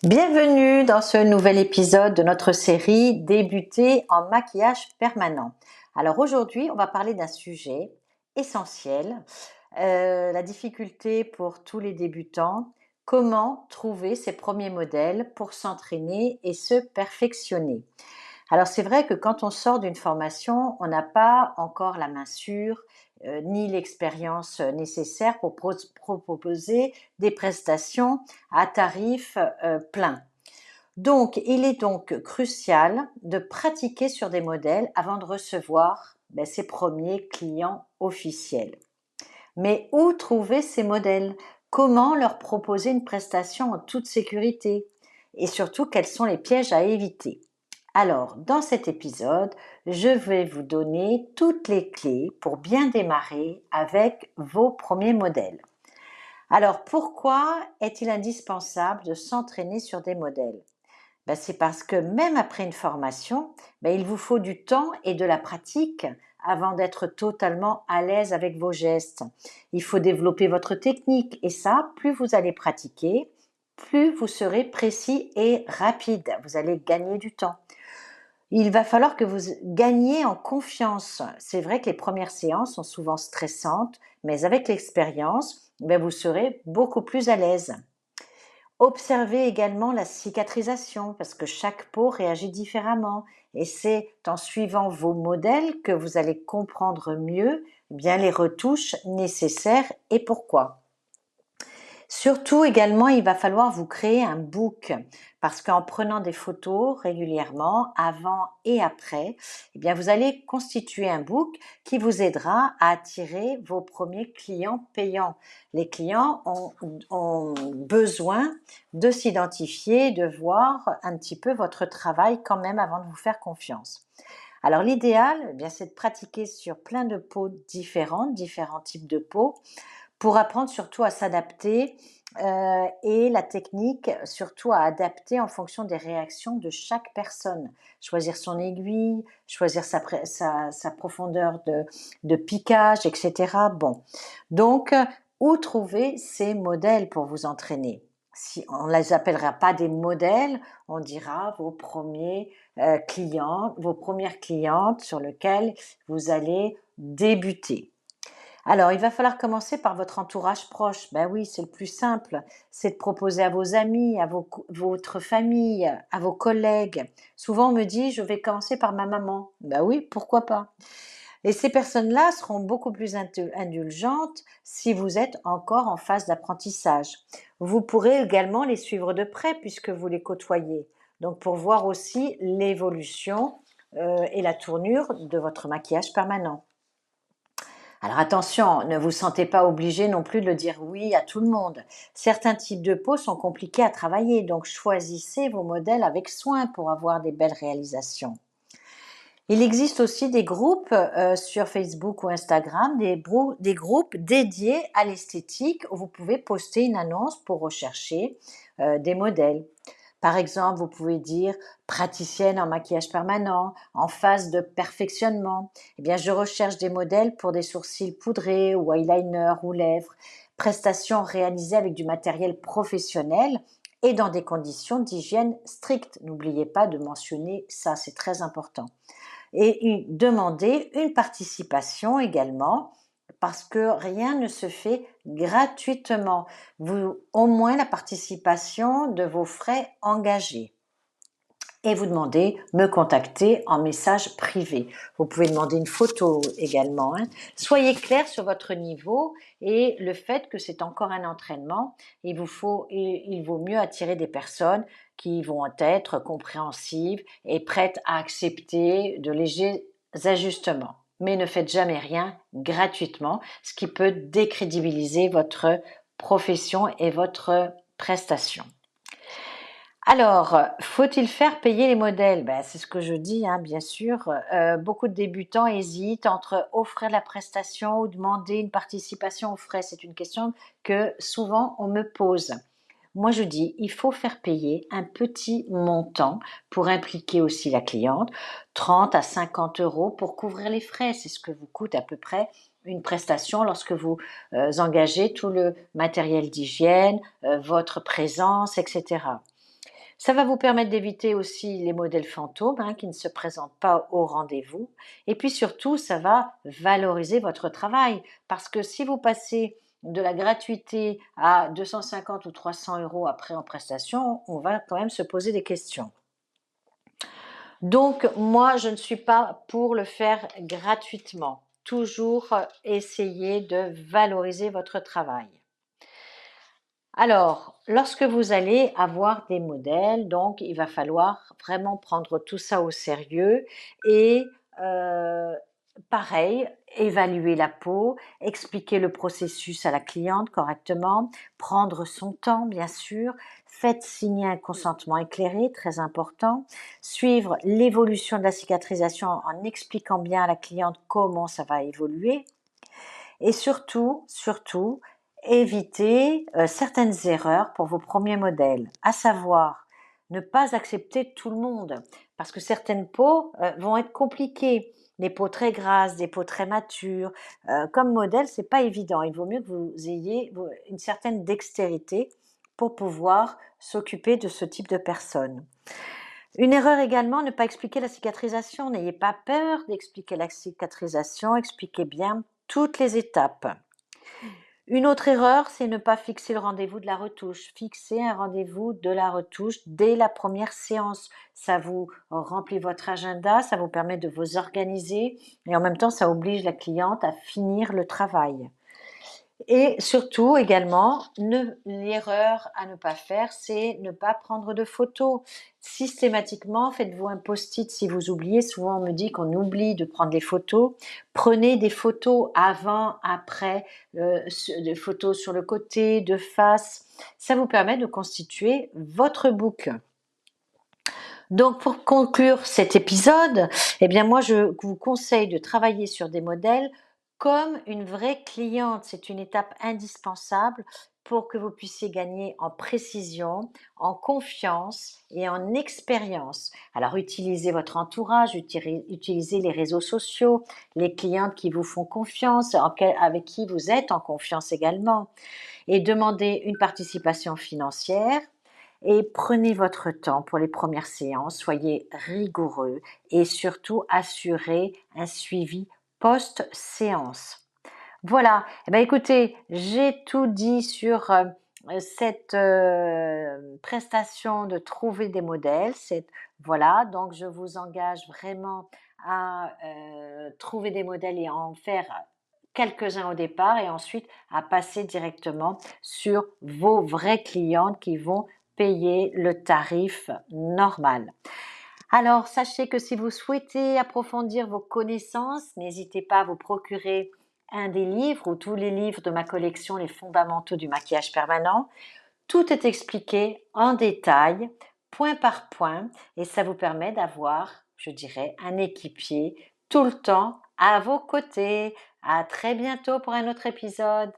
Bienvenue dans ce nouvel épisode de notre série Débuter en maquillage permanent. Alors aujourd'hui, on va parler d'un sujet essentiel, la difficulté pour tous les débutants, comment trouver ses premiers modèles pour s'entraîner et se perfectionner. Alors c'est vrai que quand on sort d'une formation, on n'a pas encore la main sûre, ni l'expérience nécessaire pour proposer des prestations à tarif plein. Donc, il est donc crucial de pratiquer sur des modèles avant de recevoir ses premiers clients officiels. Mais où trouver ces modèles? Comment leur proposer une prestation en toute sécurité? Et surtout, quels sont les pièges à éviter? Alors, dans cet épisode, je vais vous donner toutes les clés pour bien démarrer avec vos premiers modèles. Alors, pourquoi est-il indispensable de s'entraîner sur des modèles? C'est parce que même après une formation, il vous faut du temps et de la pratique avant d'être totalement à l'aise avec vos gestes. Il faut développer votre technique et ça, plus vous allez pratiquer, plus vous serez précis et rapide. Vous allez gagner du temps. Il va falloir que vous gagniez en confiance. C'est vrai que les premières séances sont souvent stressantes, mais avec l'expérience, vous serez beaucoup plus à l'aise. Observez également la cicatrisation parce que chaque peau réagit différemment et c'est en suivant vos modèles que vous allez comprendre mieux les retouches nécessaires et pourquoi. Surtout également, il va falloir vous créer un book parce qu'en prenant des photos régulièrement, avant et après, vous allez constituer un book qui vous aidera à attirer vos premiers clients payants. Les clients ont besoin de s'identifier, de voir un petit peu votre travail quand même avant de vous faire confiance. Alors l'idéal, c'est de pratiquer sur plein de peaux différentes, différents types de peaux, pour apprendre surtout à s'adapter et la technique surtout à adapter en fonction des réactions de chaque personne. Choisir son aiguille, choisir sa profondeur de piquage, etc. Bon, donc où trouver ces modèles pour vous entraîner? Si on ne les appellera pas des modèles, on dira vos premiers clients, vos premières clientes sur lesquelles vous allez débuter. Alors, il va falloir commencer par votre entourage proche. Ben oui, c'est le plus simple. C'est de proposer à vos amis, à votre famille, à vos collègues. Souvent, on me dit, je vais commencer par ma maman. Ben oui, pourquoi pas? Et ces personnes-là seront beaucoup plus indulgentes si vous êtes encore en phase d'apprentissage. Vous pourrez également les suivre de près puisque vous les côtoyez. Donc, pour voir aussi l'évolution et la tournure de votre maquillage permanent. Alors attention, ne vous sentez pas obligé non plus de le dire oui à tout le monde. Certains types de peau sont compliqués à travailler, donc choisissez vos modèles avec soin pour avoir des belles réalisations. Il existe aussi des groupes sur Facebook ou Instagram, des groupes dédiés à l'esthétique où vous pouvez poster une annonce pour rechercher des modèles. Par exemple, vous pouvez dire praticienne en maquillage permanent, en phase de perfectionnement. Je recherche des modèles pour des sourcils poudrés ou eyeliner ou lèvres. Prestations réalisées avec du matériel professionnel et dans des conditions d'hygiène strictes. N'oubliez pas de mentionner ça, c'est très important. Et demander une participation également parce que rien ne se fait gratuitement. Au moins la participation de vos frais engagés. Et vous demandez me contacter en message privé. Vous pouvez demander une photo également. Soyez clair sur votre niveau et le fait que c'est encore un entraînement. Il vaut mieux attirer des personnes qui vont être compréhensives et prêtes à accepter de légers ajustements. Mais ne faites jamais rien gratuitement, ce qui peut décrédibiliser votre profession et votre prestation. Alors, faut-il faire payer les modèles? C'est ce que je dis, bien sûr. Beaucoup de débutants hésitent entre offrir la prestation ou demander une participation aux frais. C'est une question que souvent on me pose. Moi, je dis, il faut faire payer un petit montant pour impliquer aussi la cliente, 30 à 50 euros pour couvrir les frais. C'est ce que vous coûte à peu près une prestation lorsque vous engagez tout le matériel d'hygiène, votre présence, etc. Ça va vous permettre d'éviter aussi les modèles fantômes, hein, qui ne se présentent pas au rendez-vous. Et puis surtout, ça va valoriser votre travail. Parce que si vous passez de la gratuité à 250 ou 300 euros après en prestation, on va quand même se poser des questions. Donc, moi, je ne suis pas pour le faire gratuitement. Toujours essayer de valoriser votre travail. Alors, lorsque vous allez avoir des modèles, donc il va falloir vraiment prendre tout ça au sérieux et euh, pareil, évaluer la peau, expliquer le processus à la cliente correctement, prendre son temps bien sûr, faites signer un consentement éclairé, très important, suivre l'évolution de la cicatrisation en expliquant bien à la cliente comment ça va évoluer et surtout, éviter certaines erreurs pour vos premiers modèles, à savoir ne pas accepter tout le monde, parce que certaines peaux vont être compliquées. Des peaux très grasses, des peaux très matures. Comme modèle, c'est pas évident. Il vaut mieux que vous ayez une certaine dextérité pour pouvoir s'occuper de ce type de personnes. Une erreur également, ne pas expliquer la cicatrisation. N'ayez pas peur d'expliquer la cicatrisation, expliquez bien toutes les étapes. Une autre erreur, c'est ne pas fixer le rendez-vous de la retouche. Fixez un rendez-vous de la retouche dès la première séance. Ça vous remplit votre agenda, ça vous permet de vous organiser et en même temps, ça oblige la cliente à finir le travail. Et surtout également, l'erreur à ne pas faire, c'est ne pas prendre de photos. Systématiquement, faites-vous un post-it si vous oubliez. Souvent, on me dit qu'on oublie de prendre des photos. Prenez des photos avant, après, des photos sur le côté, de face. Ça vous permet de constituer votre book. Donc, pour conclure cet épisode, eh bien, moi, je vous conseille de travailler sur des modèles comme une vraie cliente. C'est une étape indispensable pour que vous puissiez gagner en précision, en confiance et en expérience. Alors, utilisez votre entourage, utilisez les réseaux sociaux, les clientes qui vous font confiance, avec qui vous êtes en confiance également, et demandez une participation financière et prenez votre temps pour les premières séances, soyez rigoureux et surtout assurez un suivi post-séance. Voilà, eh bien, écoutez, j'ai tout dit sur cette prestation de trouver des modèles. Voilà, donc je vous engage vraiment à trouver des modèles et à en faire quelques-uns au départ et ensuite à passer directement sur vos vraies clientes qui vont payer le tarif normal. Alors, sachez que si vous souhaitez approfondir vos connaissances, n'hésitez pas à vous procurer un des livres ou tous les livres de ma collection, les fondamentaux du maquillage permanent. Tout est expliqué en détail, point par point, et ça vous permet d'avoir, je dirais, un équipier tout le temps à vos côtés. À très bientôt pour un autre épisode.